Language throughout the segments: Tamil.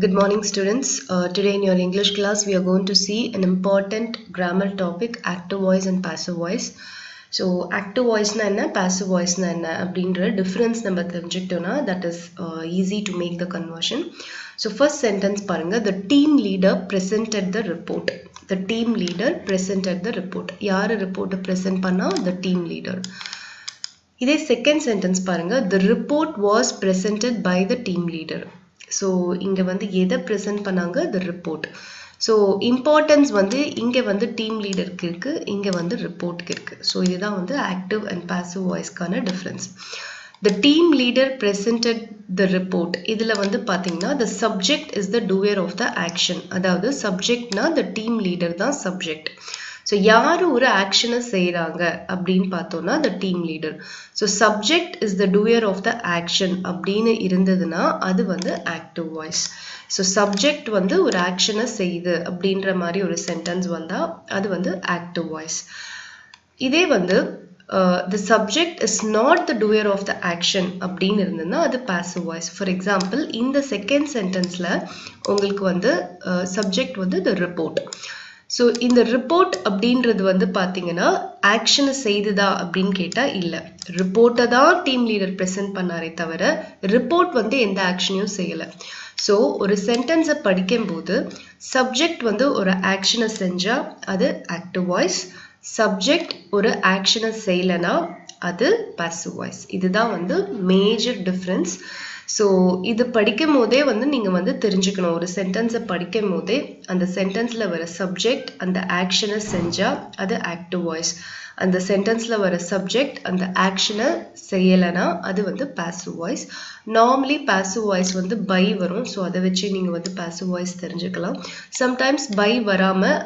Good morning, students. Today in your English class, we are going to see an important grammar topic, active voice and passive voice. So, active voice na enna, passive voice na enna அப்படின்ற difference நம்ம தெரிஞ்சுக்கிட்டோம்னா that is easy to make the conversion. So, first sentence பாருங்க, the team leader presented the report. The team leader presented the report. யாரு report present பண்ணா? The team leader. இதே second sentence பாருங்க, the report was presented by the team leader. So இங்க வந்து எதை present பண்ணாங்க? The report. So importance வந்து இங்க வந்து team leaderக்கு இருக்கு, இங்க வந்து reportக்கு இருக்கு. So இதுதான் வந்து active and passive voiceக்கான difference. The team leader presented the report. இதுல வந்து பாத்தீங்கன்னா the subject is the doer of the action. அதாவது subjectனா the team leader தான் subject. So யாரு ஒரு ஆக்ஷனை செய்றாங்க அப்படின்னு பார்த்தோம்னா the team leader. So subject is the doer of the action அப்படின்னு இருந்ததுன்னா அது வந்து active voice. So subject வந்து ஒரு ஆக்ஷனை செய்யுது அப்படின்ற மாதிரி ஒரு சென்டென்ஸ் வந்தா அது வந்து active voice. இதே வந்து the subject is not the doer of the action அப்படின்னு இருந்ததுன்னா அது passive voice. For example, இந்த second sentenceல உங்களுக்கு வந்து subject வந்து the report. So இந்த report அப்படின்றது வந்து பாத்தீங்கன்னா ஆக்ஷனை செய்துதா அப்படின்னு கேட்டா இல்ல, ரிப்போர்ட்டை தான் டீம் லீடர் பிரசன்ட் பண்ணாரே தவிர ரிப்போர்ட் வந்து எந்த ஆக்ஷனையும் செய்யல. ஸோ ஒரு சென்டென்ஸை படிக்கும்போது சப்ஜெக்ட் வந்து ஒரு ஆக்ஷனை செஞ்சா அது ஆக்டிவ் வாய்ஸ், சப்ஜெக்ட் ஒரு ஆக்ஷனை செய்யலைன்னா அது பாசிவ் வாய்ஸ். இதுதான் வந்து மேஜர் டிஃப்ரென்ஸ். ஸோ இது படிக்கும் போதே வந்து நீங்கள் வந்து தெரிஞ்சுக்கணும், ஒரு சென்டென்ஸை படிக்கும் போதே அந்த சென்டென்ஸில் வர சப்ஜெக்ட் அந்த ஆக்ஷனை செஞ்சால் அது ஆக்டிவ் வாய்ஸ், அந்த சென்டென்ஸில் வர சப்ஜெக்ட் அந்த ஆக்ஷனை செய்யலைன்னா அது வந்து passive voice. Normally passive voice வந்து பை வரும், ஸோ அதை வச்சு நீங்கள் வந்து பாசிவ் வாய்ஸ் தெரிஞ்சுக்கலாம். சம்டைம்ஸ் பை வராமல்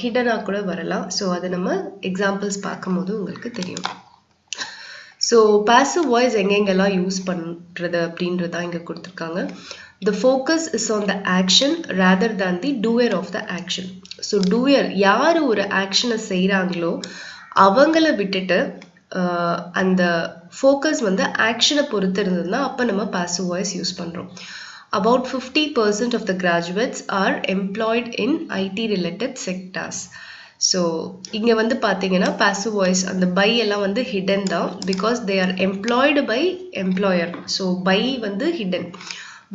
ஹிடனாக கூட வரலாம். ஸோ அதை நம்ம எக்ஸாம்பிள்ஸ் பார்க்கும்போது உங்களுக்கு தெரியும். ஸோ பாசிவ் வாய்ஸ் எங்கெங்கெல்லாம் யூஸ் பண்ணுறது அப்படின்றதா இங்கே கொடுத்துருக்காங்க. The focus is on the action rather than the doer of the action. So doer யார் ஒரு ஆக்ஷனை செய்கிறாங்களோ அவங்கள விட்டுட்டு அந்த ஃபோக்கஸ் வந்து ஆக்ஷனை பொறுத்து இருந்ததுன்னா அப்போ நம்ம பாசிவ் வாய்ஸ் யூஸ் பண்ணுறோம். About 50% of the graduates are employed in IT related sectors. So இங்கே வந்து பார்த்தீங்கன்னா பாசிவ் வாய்ஸ் அந்த பை எல்லாம் வந்து ஹிடன் தான், because they are employed by employer. So by வந்து ஹிடன்,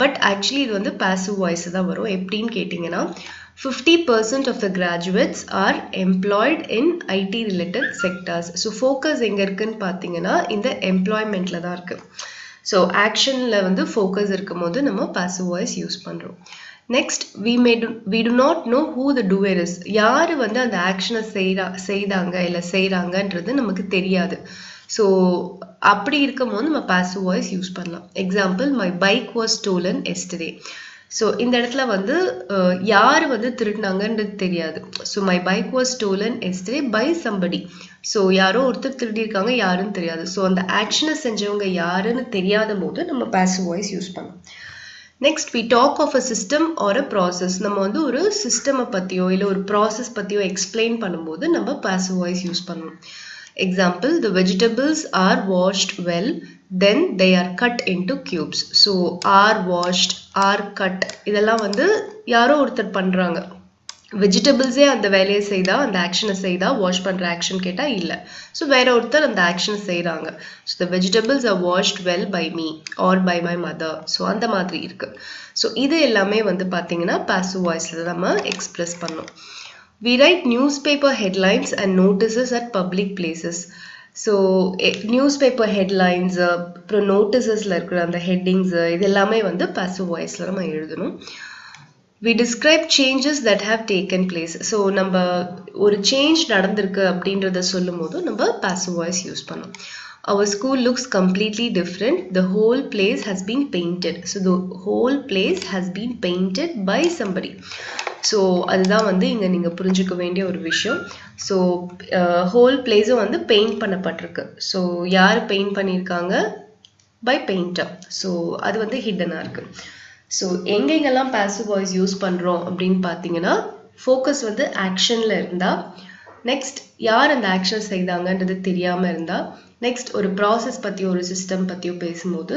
பட் ஆக்சுவலி இது வந்து பாசிவ் வாய்ஸ் தான் வரும். எப்படின்னு கேட்டிங்கன்னா 50% of the graduates are employed in IT related sectors. So focus எங்கே இருக்குன்னு பார்த்தீங்கன்னா இந்த எம்ப்ளாய்மெண்ட்டில் தான் இருக்குது. ஸோ ஆக்ஷனில் வந்து ஃபோக்கஸ் இருக்கும் போது நம்ம பாசிவ் வாய்ஸ் யூஸ் பண்ணுறோம். Next we do not know who the doer is. யார் வந்து அந்த ஆக்ஷனை செய்தாங்க இல்லை செய்கிறாங்கன்றது நமக்கு தெரியாது. ஸோ அப்படி இருக்கும் போது நம்ம பாசிவ் வாய்ஸ் யூஸ் பண்ணலாம். Example, my bike was stolen yesterday. So இந்த இடத்துல வந்து யார் வந்து திருடினாங்கன்றது தெரியாது. So my bike was stolen yesterday by somebody. So யாரோ ஒருத்தர் திருடியிருக்காங்க, யாருன்னு தெரியாது. ஸோ அந்த ஆக்ஷனை செஞ்சவங்க யாருன்னு தெரியாத போது நம்ம பாசிவ் வாய்ஸ் யூஸ் பண்ணலாம். Next we talk of a system or a process. நம்ம வந்து ஒரு சிஸ்டமை பற்றியோ இல்லை ஒரு ப்ராசஸ் பற்றியோ எக்ஸ்பிளைன் பண்ணும்போது நம்ம பாசிவ் வாய்ஸ் யூஸ் பண்ணுவோம். Example, the vegetables are washed well, then they are cut into cubes. So are washed, are cut இதெல்லாம் வந்து யாரோ ஒருத்தர் பண்ணுறாங்க. வெஜிடபிள்ஸே அந்த வேலையை செய்தா, அந்த ஆக்ஷனை செய்தா, வாஷ் பண்ணுற ஆக்ஷன் கேட்டால் இல்லை. ஸோ வேற ஒருத்தர் அந்த ஆக்ஷனை செய்கிறாங்க. So the vegetables are washed well by me or by my mother. ஸோ அந்த மாதிரி இருக்கு. ஸோ இது எல்லாமே வந்து பார்த்தீங்கன்னா பாசிவ் வாய்ஸில் நம்ம எக்ஸ்பிரஸ் பண்ணோம். We write newspaper headlines and notices at public places. So news paper headlines அப்புறம் நோட்டிசஸில் இருக்கிற அந்த ஹெட்டிங்ஸு இது எல்லாமே வந்து பாசிவ் வாய்ஸில் நம்ம எழுதணும். We describe changes that have taken place. So நம்ம ஒரு சேஞ்ச் நடந்திருக்கு அப்படின்றத சொல்லும் போது நம்ம passive voice யூஸ் பண்ணோம். Our school looks completely different. The whole place has been painted. So the whole place has been painted by somebody. So அதுதான் வந்து இங்கே நீங்கள் புரிஞ்சுக்க வேண்டிய ஒரு விஷயம். ஸோ ஹோல் பிளேஸும் வந்து பெயிண்ட் பண்ணப்பட்டிருக்கு. ஸோ யார் பெயிண்ட் பண்ணியிருக்காங்க? By painter. ஸோ அது வந்து ஹிடனாக இருக்குது. ஸோ எங்கெங்கெல்லாம் பாசிவ் வாய்ஸ் யூஸ் பண்ணுறோம் அப்படின்னு பார்த்தீங்கன்னா ஃபோக்கஸ் வந்து ஆக்ஷனில் இருந்தால், நெக்ஸ்ட் யார் அந்த ஆக்ஷன் செய்தாங்கன்றது தெரியாமல் இருந்தால், நெக்ஸ்ட் ஒரு ப்ராசஸ் பற்றியோ ஒரு சிஸ்டம் பற்றியோ பேசும்போது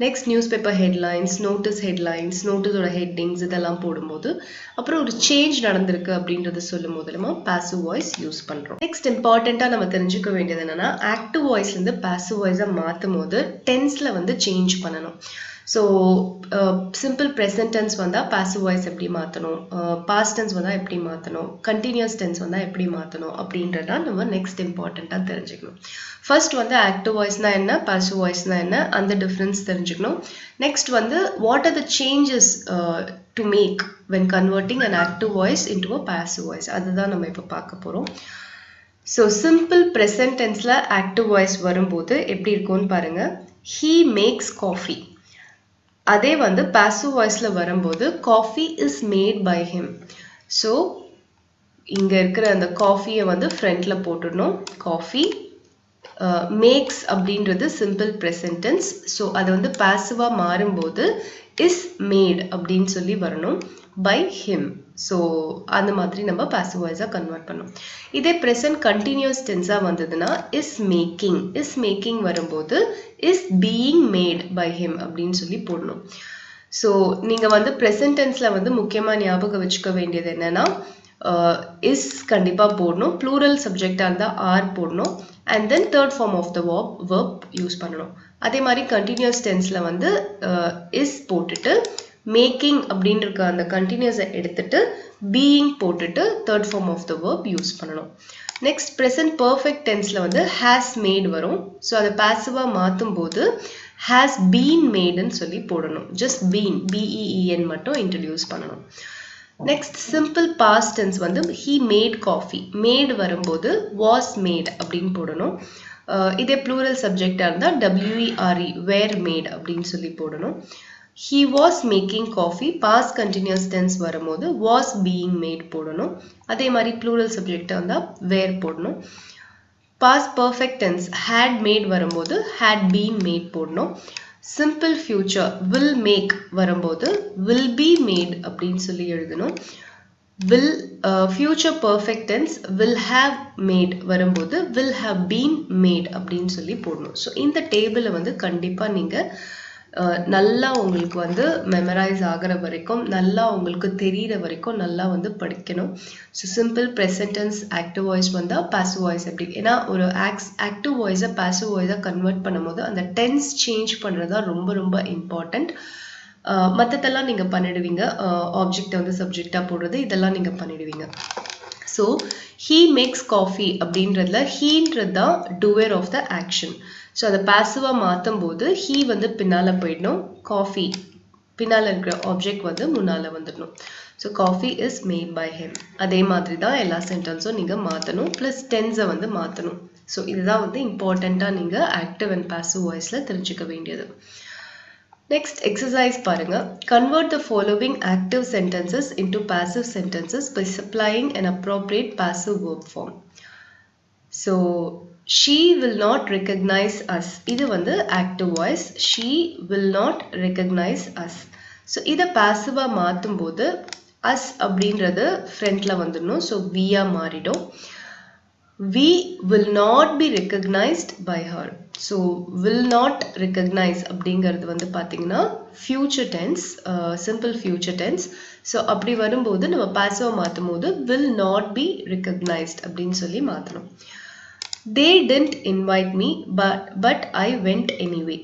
நெக்ஸ்ட் நியூஸ் பேப்பர் ஹெட்லைன்ஸ், நோட்டீஸோட ஹெட்டிங்ஸ் இதெல்லாம் போடும்போது அப்புறம் ஒரு சேஞ்ச் நடந்திருக்கு அப்படின்றத சொல்லும் போது நம்ம பாசிவ் வாய்ஸ் யூஸ் பண்ணுறோம். நெக்ஸ்ட் இம்பார்ட்டண்ட்டாக நம்ம தெரிஞ்சுக்க வேண்டியது என்னன்னா ஆக்டிவ் வாய்ஸ்லேருந்து பாசிவ் வாய்ஸாக மாற்றும் போது டென்ஸில் வந்து சேஞ்ச் பண்ணணும். ஸோ சிம்பிள் ப்ரெசன்ட் டென்ஸ் வந்தால் பாசிவ் வாய்ஸ் எப்படி மாற்றணும், பாஸ்ட் டென்ஸ் வந்தால் எப்படி மாற்றணும், கண்டினியூஸ் டென்ஸ் வந்தால் எப்படி மாற்றணும் அப்படின்றத நம்ம நெக்ஸ்ட் இம்பார்ட்டண்ட்டாக தெரிஞ்சுக்கணும். ஃபர்ஸ்ட் வந்து ஆக்டிவ் வாய்ஸ்னா என்ன, பாசிவ் வாய்ஸ்னா என்ன, அந்த டிஃப்ரென்ஸ் தெரிஞ்சுக்கணும். நெக்ஸ்ட் வந்து what are the changes to make when converting an active voice into a passive voice, அதுதான் நம்ம இப்போ பார்க்க போகிறோம். ஸோ சிம்பிள் ப்ரெசன்ட் டென்ஸில் ஆக்டிவ் வாய்ஸ் வரும்போது எப்படி இருக்கும்னு பாருங்கள். He makes coffee. அதே வந்து பாசிவ் வாய்ஸில் வரும்போது coffee is made by him. So இங்கே இருக்கிற அந்த காஃபியை வந்து ஃப்ரண்ட்டில் போட்டுடணும். காஃபி மேக்ஸ் அப்படின்றது சிம்பிள் ப்ரெசன்ட் டென்ஸ். ஸோ அது வந்து பாசிவாக மாறும்போது இஸ் மேட் அப்படின்னு சொல்லி வரணும், பை ஹிம். ஸோ அந்த மாதிரி நம்ம பாசிவ் வாய்ஸாக கன்வெர்ட் பண்ணோம். இதே ப்ரெசன்ட் கண்டினியூஸ் டென்ஸாக வந்ததுன்னா இஸ் மேக்கிங் வரும்போது is being made by him அப்படின்னு சொல்லி போடணும். ஸோ நீங்கள் வந்து ப்ரெசன்ட் டென்ஸில் வந்து முக்கியமாக ஞாபகம் வச்சுக்க வேண்டியது என்னென்னா இஸ் கண்டிப்பாக போடணும், ப்ளூரல் சப்ஜெக்டாக இருந்தால் ஆர் போடணும், and then third form of the verb use பண்ணணும். அதே மாதிரி கண்டினியூஸ் டென்ஸில் வந்து இஸ் போட்டுட்டு மேக்கிங் அப்படின்னு இருக்க அந்த கண்டினியூஸை எடுத்துட்டு பீயிங் போட்டுட்டு third form of the verb use பண்ணணும். நெக்ஸ்ட் ப்ரெசன்ட் பர்ஃபெக்ட் டென்ஸில் வந்து ஹேஸ் மேட் வரும். ஸோ அதை பாசிவாக மாற்றும் போது ஹேஸ் பீன் மேடுன்னு சொல்லி போடணும். ஜஸ்ட் பீன், பிஇஇஎன் மட்டும் இன்ட்ரடியூஸ் பண்ணணும். நெக்ஸ்ட் சிம்பிள் பாஸ்ட் டென்ஸ் வந்து ஹீ மேட் காஃபி. மேட் வரும்போது வாஸ் மேட் அப்படின்னு போடணும். இதே ப்ளூரல் சப்ஜெக்டாக இருந்தால் WERE, வேர் மேட் அப்படின்னு சொல்லி போடணும். He was making coffee. Past continuous tense வரும்போது was being made போடணும். அதே மாதிரி plural subject வந்தால் were போடணும். Past perfect tense had made வரும்போது had been made போடணும். Simple future will make வரும்போது will be made அப்படின்னு சொல்லி எழுதணும். Future perfect tense will have made வரும்போது will have been made அப்படின்னு சொல்லி போடணும். ஸோ இந்த டேபிளை வந்து கண்டிப்பாக நீங்கள் நல்லா உங்களுக்கு வந்து மெமரைஸ் ஆகிற வரைக்கும், நல்லா உங்களுக்கு தெரிகிற வரைக்கும் நல்லா வந்து படிக்கணும். So simple present tense active voice வந்தால் பாசிவ் வாய்ஸ் எப்படி, ஏன்னா ஒரு ஆக்டிவ் வாய்ஸை பாசிவ் வாய்ஸாக கன்வெர்ட் பண்ணும்போது அந்த டென்ஸ் சேஞ்ச் பண்ணுறது தான் ரொம்ப ரொம்ப இம்பார்ட்டண்ட். மற்றதெல்லாம் நீங்கள் பண்ணிடுவீங்க, ஆப்ஜெக்டை வந்து சப்ஜெக்டாக போடுறது இதெல்லாம் நீங்கள் பண்ணிடுவீங்க. ஸோ ஹீ மேக்ஸ் காஃபி அப்படின்றதுல ஹீன்றது தான் doer of the action. So அதை பாசிவாக மாற்றும் போது ஹீ வந்து பின்னால் போயிடணும், காஃபி பின்னால் இருக்கிற ஆப்ஜெக்ட் வந்து முன்னால் வந்துடணும். So coffee is made by him. அதே மாதிரி தான் எல்லா சென்டென்ஸும் நீங்கள் மாற்றணும், ப்ளஸ் டென்ஸை வந்து மாற்றணும். ஸோ இதுதான் வந்து இம்பார்ட்டண்ட்டாக நீங்கள் ஆக்டிவ் அண்ட் பாசிவ் வாய்ஸில் தெரிஞ்சுக்க வேண்டியது. நெக்ஸ்ட் எக்ஸசைஸ் பாருங்க. Convert the following active sentences into passive sentences by supplying an appropriate passive verb form. So she will not recognize us. இது வந்து active voice. She will not recognize us. So இதை பாசிவா மாற்றும் போது us அப்படின்றது ஃப்ரண்ட்ல வந்துடணும். ஸோ வியா மாறிடும். We will not be recognized by her. So will not recognize அப்படிங்கிறது வந்து பார்த்தீங்கன்னா future tense, simple future tense. So அப்படி வரும்போது நம்ம பாசிவாக மாற்றும் போது will not be recognized அப்படின்னு சொல்லி மாற்றணும். They didn't invite me, but I went anyway.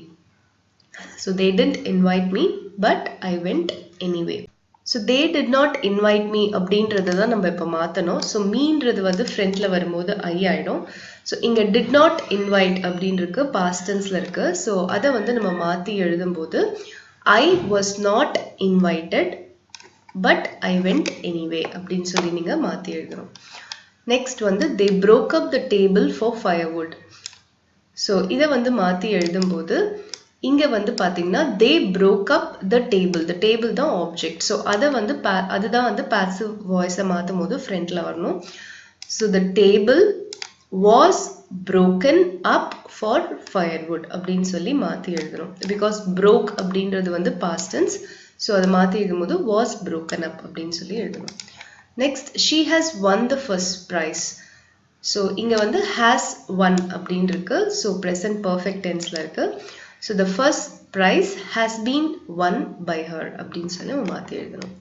So they didn't invite me, but I went anyway. So they did not invite me அப்படின்றத தான் நம்ம இப்போ மாற்றணும். ஸோ மீன்றது வந்து ஃப்ரண்ட்டில் வரும்போது ஐ ஆகிடும். ஸோ இங்கே டிட் நாட் இன்வைட் அப்படின்றது பாஸ்ட் டென்ஸில் இருக்குது. ஸோ அதை வந்து நம்ம மாற்றி எழுதும்போது I was not invited but I went anyway அப்படின்னு சொல்லி நீங்கள் மாற்றி எழுதணும். நெக்ஸ்ட் வந்து தே broke up the table for firewood. So இதை வந்து மாற்றி எழுதும்போது இங்கே வந்து பார்த்தீங்கன்னா they broke up the table தான் ஆப்ஜெக்ட். ஸோ அதை வந்து அதுதான் வந்து பாசிவ் வாய்ஸை மாற்றும் போது ஃப்ரண்ட்டில் வரணும். So the table was broken up for firewood அப்படின்னு சொல்லி மாற்றி எழுதணும். பிகாஸ் broke அப்படின்றது வந்து past tense. ஸோ அதை மாற்றி எழுதும்போது was broken up அப்படின்னு சொல்லி எழுதணும். Next, she has won the first prize. So இங்கே வந்து has won அப்படின்னு இருக்கு. ஸோ present perfect tenseல இருக்கு. So the first prize has been won by her அப்படின்னு சொல்லி நம்ம மாற்றி எழுதணும்.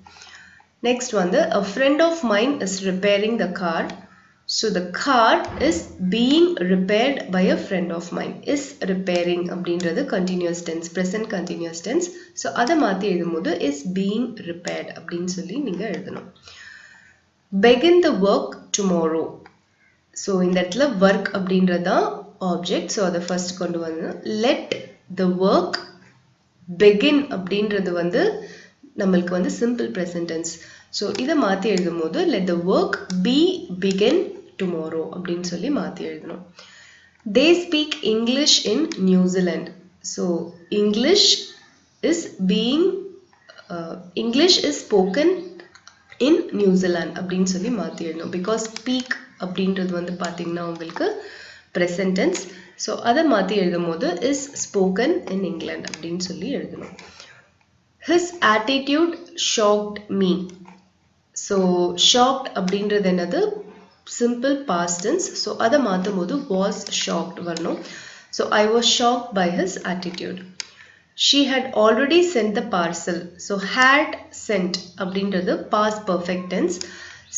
நெக்ஸ்ட் வந்து a friend of mine is repairing the car. So the car is being repaired by a friend of mine. Is repairing அப்படின்றது continuous tense, present continuous tense. So அதை மாற்றி எழுதும்போது is being repaired அப்படின்னு சொல்லி நீங்கள் எழுதணும். Begin the work tomorrow. So இந்த இடத்துல work அப்படின்றது தான் object. So அதை first கொண்டு வந்து let the work begin அப்படின்றது வந்து நம்மளுக்கு வந்து simple present tense. So இதை மாற்றி எழுதும்போது let the work be begin tomorrow அப்படின்னு சொல்லி மாற்றி எழுதணும். They speak English in New Zealand. So English is spoken in New Zealand அப்படின்னு சொல்லி மாற்றி எழுதணும். Because speak அப்படின்றது வந்து பார்த்தீங்கன்னா உங்களுக்கு present tense. ஸோ அதை மாற்றி எழுதும் போது is spoken in England அப்படின்னு சொல்லி எழுதணும். His attitude shocked me. So shocked அப்படின்றது என்னது simple past tense. ஸோ அதை மாற்றும் போது was shocked வரணும். So I was shocked by his attitude. She had already sent the parcel. So had sent அப்படின்றது past perfect tense.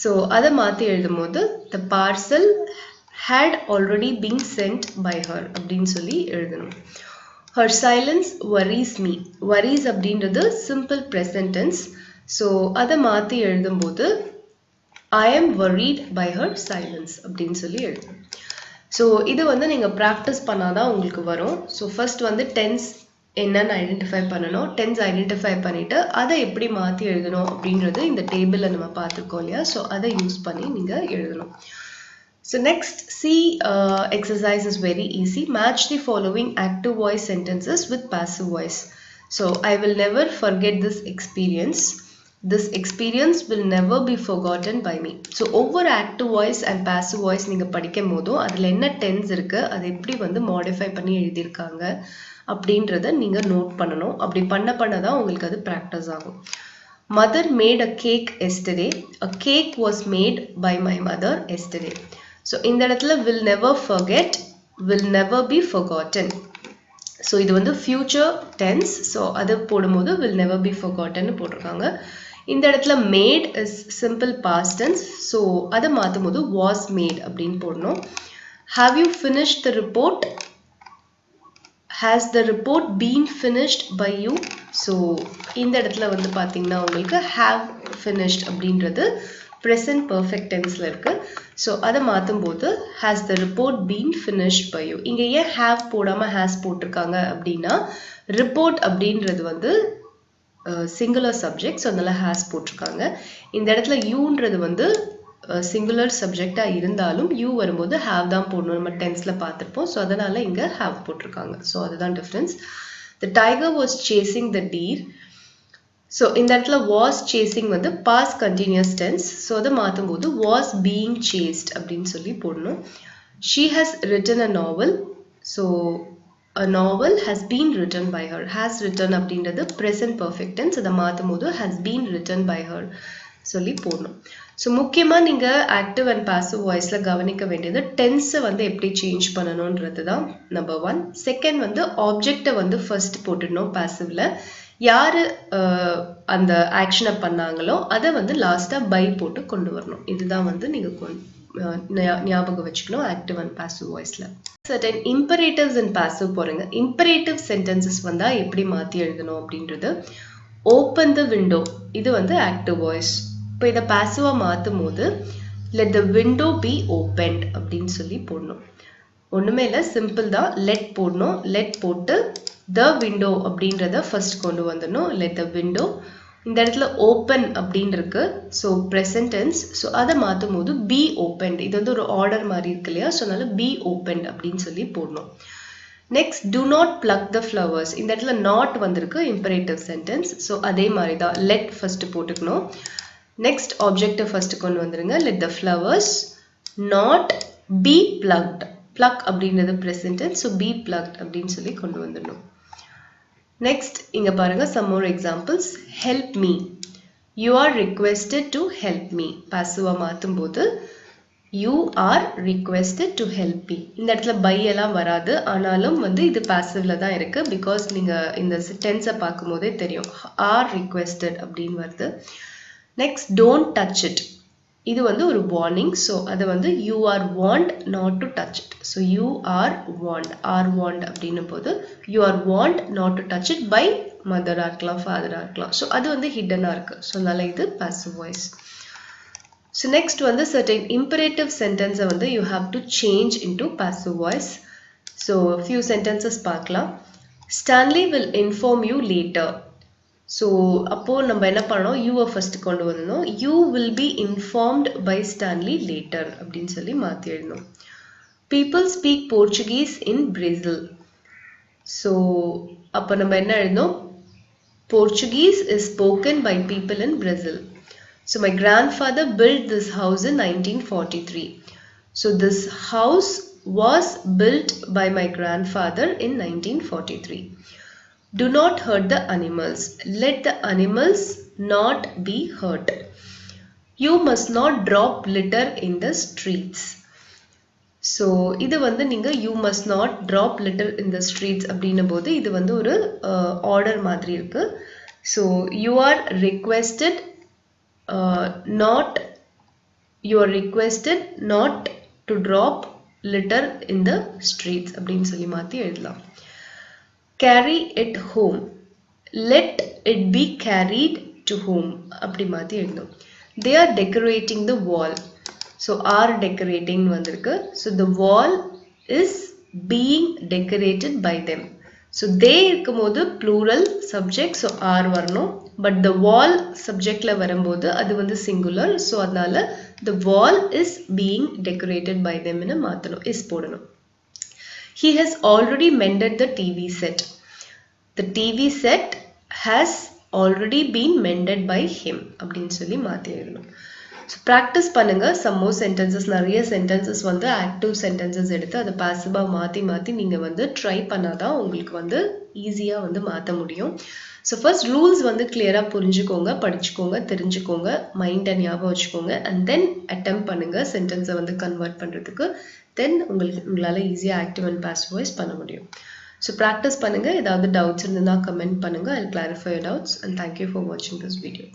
ஸோ அதை மாற்றி எழுதும் போது the parcel had already been sent by her அப்படின்னு சொல்லி எழுதணும். Her silence worries me. Worries அப்படின்றது simple present tense. ஸோ அதை மாற்றி எழுதும்போது I am worried by her silence அப்படின்னு சொல்லி எழுதணும். ஸோ இது வந்து நீங்கள் ப்ராக்டிஸ் பண்ணாதான் உங்களுக்கு வரும். ஸோ ஃபர்ஸ்ட் வந்து டென்ஸ் என்னன்னு ஐடென்டிஃபை பண்ணணும். டென்ஸ் ஐடென்டிஃபை பண்ணிவிட்டு அதை எப்படி மாற்றி எழுதணும் அப்படின்றது இந்த டேபிளில் நம்ம பார்த்துருக்கோம் இல்லையா. ஸோ அதை யூஸ் பண்ணி நீங்கள் எழுதணும். So next, see exercise is very easy. Match the following active voice sentences with passive voice. So I will never forget this experience. This experience will never be forgotten by me. So over active voice and passive voice நீங்க படிக்கும் போதும் அதில் என்ன டென்ஸ் இருக்கு அதை எப்படி வந்து மாடிஃபை பண்ணி எழுதியிருக்காங்க அப்படின்றத நீங்க நோட் பண்ணணும். அப்படி பண்ணதான் உங்களுக்கு அது ப்ராக்டிஸ் ஆகும். Mother made a cake yesterday. A cake was made by my mother yesterday. So இந்த இடத்துல will never forget, will never be forgotten. So இது வந்து future tense. So அது போடும்போது will never be forgotten போட்டிருக்காங்க. இந்த இடத்துல made is simple past tense. So அதை மாற்றும் போது was made அப்படின்னு போடணும். Have you finished the report? Has the report been finished by you? So இந்த இடத்துல வந்து பார்த்தீங்கன்னா உங்களுக்கு have finished அப்படின்றது present perfect tenseல இருக்கு. ஸோ அதை மாற்றும் போது has the report been finished by you. இங்கே ஏன் have போடாமல் has போட்டிருக்காங்க அப்படின்னா report அப்படின்றது வந்து சிங்குலர் சப்ஜெக்ட். ஸோ அதனால has போட்டிருக்காங்க. இந்த இடத்துல யூன்றது வந்து சிங்குலர் சப்ஜெக்டாக இருந்தாலும் யூ வரும்போது have தான் போடணும். நம்ம டென்ஸில் பார்த்துருப்போம். ஸோ அதனால இங்கே have போட்டிருக்காங்க. ஸோ அதுதான் difference. The tiger was chasing the deer. So இந்த இடத்துல was chasing வந்து past continuous tense. ஸோ அதை மாற்றும் போது was being chased அப்படின்னு சொல்லி போடணும். She has written a novel. So a novel has been written by her. Has written அப்படின்றது present perfect tense. அதை மாற்றும் போது has been written by her சொல்லி போடணும். ஸோ முக்கியமாக நீங்கள் ஆக்டிவ் அண்ட் பாசிவ் வாய்ஸில் கவனிக்க வேண்டியது டென்ஸை வந்து எப்படி சேஞ்ச் பண்ணணுன்றது தான் நம்பர் 1. செகண்ட் வந்து ஆப்ஜெக்டை வந்து ஃபர்ஸ்ட் போட்டுடணும் பாசிவ்ல. யார் அந்த ஆக்ஷனை பண்ணாங்களோ அதை வந்து லாஸ்ட்டாக பை போட்டு கொண்டு வரணும். இதுதான் வந்து நீங்கள் ஞாபகம் வச்சுக்கணும் ஆக்டிவ் அண்ட் பாசிவ் வாய்ஸில். சர்டன் இம்பரேட்டிவ்ஸ் அண்ட் பாசிவ் போகிறேங்க. இம்பரேட்டிவ் சென்டென்சஸ் வந்தால் எப்படி மாற்றி எழுதணும் அப்படின்றது. ஓப்பன் த விண்டோ இது வந்து ஆக்டிவ் வாய்ஸ். இப்போ இதை பாசிவாக மாற்றும் போது let the window B opened அப்படின்னு சொல்லி போடணும். ஒன்றுமே இல்லை, சிம்பிள் தான். லெட் போடணும். லெட் போட்டு the window அப்படின்றத ஃபர்ஸ்ட் கொண்டு வந்துடணும். let the window. இந்த இடத்துல open அப்படின்னு இருக்கு. So present tense. ஸோ அதை மாற்றும் போது be opened. இது வந்து ஒரு ஆர்டர் மாதிரி இருக்கு இல்லையா. ஸோ அதனால be opened அப்படின்னு சொல்லி போடணும். Next do not pluck the flowers. இந்த இடத்துல not வந்திருக்கு imperative sentence. ஸோ அதே மாதிரி தான் let ஃபர்ஸ்ட் போட்டுக்கணும். நெக்ஸ்ட் ஆப்ஜெக்டை ஃபர்ஸ்ட் கொண்டு வந்துருங்க. let the flowers not be plucked. pluck அப்படின்றது present tense. So be plucked அப்படின்னு சொல்லி கொண்டு வந்துடணும். நெக்ஸ்ட் இங்க பாருங்க some more examples. help me. you are requested to help me. பாசிவா மாற்றும் போது you are requested to help me. இந்த இடத்துல by எல்லாம் வராது, ஆனாலும் வந்து இது passiveல தான் இருக்கு because நீங்க இந்த tense பார்க்கும்போதே தெரியும் are requested அப்படின்னு வருது. Next, don't touch it. இது வந்து ஒரு warning, so அது வந்து you are warned not to touch it. So you are warned அப்படின்னும் போது you are warned not to touch it by mother இருக்கலாம், father இருக்கலாம். So அது வந்து hidden இருக்கு, so அதனால இது passive voice. So next வந்து certain imperative sentence வந்து you have to change into passive voice. So few sentences பார்க்கலாம். Stanley will inform you later. So அப்போ நம்ம என்ன பண்ணோம், you first கொண்டு வரணும். You will be informed by Stanley later அப்படின்னு சொல்லி மாத்தி எழுதணும். People speak Portuguese in Brazil. So அப்போ நம்ம என்ன எழுதணும், Portuguese is spoken by people in Brazil. So my grandfather built this house in 1943. So this house was built by my grandfather in 1943. Do not hurt the animals. Let the animals not be hurt. You must not drop litter in the streets. So இது வந்து நீங்க you must not drop litter in the streets அப்படின்னும் போது இது வந்து ஒரு order மாதிரி இருக்கு. So you are requested not to drop litter in the streets அப்படின்னு சொல்லி மாத்தி எழுதலாம். Carry it home. Let it be carried to home அப்படி மாத்தி எழுதணும். They are decorating the wall. So are decorating வந்திருக்கு. So the wall is being decorated by them. So they இருக்கும்போது plural subject, so are வரணும். But the wall subjectல வரும்போது அது வந்து singular, so அதனால the wall is being decorated by them ன்னு மாத்தணும், is போடணும். He has already mended the TV set. The TV set has already been mended by him அப்படின்னு சொல்லி மாத்தி எழுதணும். So practice பண்ணுங்க some more sentences. நிறைய sentences வந்து active sentences எடுத்து அதை passive மாத்தி நீங்க வந்து try பண்ணாதான் உங்களுக்கு வந்து ஈஸியா வந்து மாத்த முடியும். So first rules வந்து clear-ஆ புரிஞ்சுக்கோங்க, படிச்சுக்கோங்க, தெரிஞ்சுக்கோங்க, மைண்ட ஞாபகம் வச்சுக்கோங்க, and then attempt பண்ணுங்க sentence வந்து convert பண்றதுக்கு. Then உங்களால ஈஸியா active and passive voice பண்ண முடியும். So practice பண்ணுங்க. ஏதாவது doubts இருந்தா comment பண்ணுங்க. I'll clarify your doubts, and thank you for watching this video.